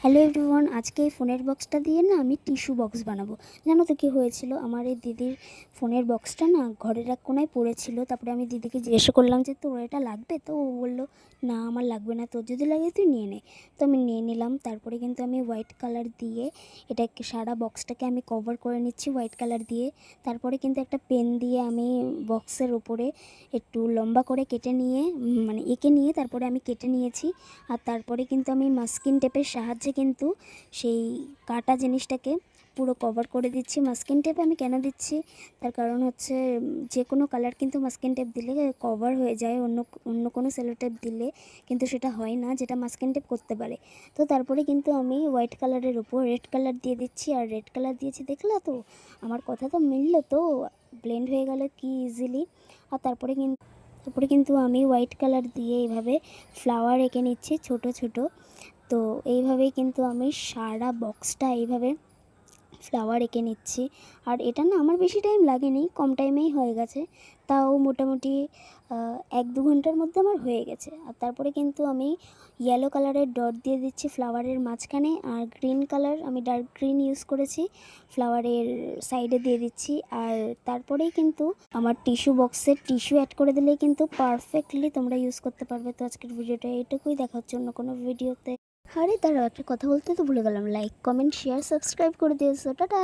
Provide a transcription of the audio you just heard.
Hello everyone, আজকে এই ফোনের বক্সটা দিয়ে না আমি টিস্যু বক্স বানাবো। জানো তো কী হয়েছিল, আমার এই দিদির ফোনের বক্সটা না ঘরের এক কোনায় পড়েছিল। তারপরে আমি দিদিকে জিজ্ঞাসা করলাম যে তোর এটা লাগবে, তো ও বললো না আমার লাগবে না, তোর যদি লাগে তুই নিয়ে নে। তো আমি নিয়ে নিলাম। তারপরে কিন্তু আমি হোয়াইট কালার দিয়ে এটাকে সারা বক্সটাকে আমি কভার করে নিচ্ছি হোয়াইট কালার দিয়ে। তারপরে কিন্তু একটা পেন দিয়ে আমি বক্সের উপরে একটু লম্বা করে কেটে নিয়ে মানে এঁকে নিয়ে তারপরে আমি কেটে নিয়েছি। আর তারপরে কিন্তু আমি মাস্কিং টেপের সাহায্যে কিন্তু সেই কাটা জিনিসটাকে পুরো কভার করে দিচ্ছি। মাস্কিং টেপ আমি কেন দিচ্ছি, তার কারণ হচ্ছে যে কোনো কালার কিন্তু মাস্কিং টেপ দিলে কভার হয়ে যায়, অন্য অন্য কোনো সেলো টেপ দিলে কিন্তু সেটা হয় না, যেটা মাস্কিং টেপ করতে পারে। তো তারপরে কিন্তু আমি হোয়াইট কালারের উপর রেড কালার দিয়ে দিচ্ছি। আর রেড কালার দিয়েছি, দেখলা তো আমার কথা তো মিললো, তো ব্লেন্ড হয়ে গেল কি ইজিলি। আর তারপরে কিন্তু আমি হোয়াইট কালার দিয়ে এইভাবে ফ্লাওয়ার এঁকে নিচ্ছি ছোট ছোট। তো এইভাবেই কিন্তু আমি সারা বক্সটা এইভাবে ফ্লাওয়ার এঁকে নিচ্ছি। আর এটা না আমার বেশি টাইম লাগেনি, কম টাইমেই হয়ে গেছে। তাও মোটামুটি 1-2 ঘন্টার মধ্যে আমার হয়ে গেছে। আর তারপরে কিন্তু আমি ইয়েলো কালারের ডট দিয়ে দিচ্ছি ফ্লাওয়ারের মাঝখানে, আর গ্রিন কালার আমি ডার্ক গ্রিন ইউজ করেছি ফ্লাওয়ারের সাইডে দিয়ে দিচ্ছি। আর তারপরেই কিন্তু আমার টিস্যু বক্সের টিস্যু অ্যাড করে দিলেই কিন্তু পারফেক্টলি তোমরা ইউজ করতে পারবে। তো আজকের ভিডিওটা এটুকুই, দেখা হচ্ছে অন্য কোনো ভিডিওতে। আরে দাঁড়াও, একটা কথা বলতে তো ভুলে গেলাম, লাইক কমেন্ট শেয়ার সাবস্ক্রাইব করে দিয়েছো। টাটা।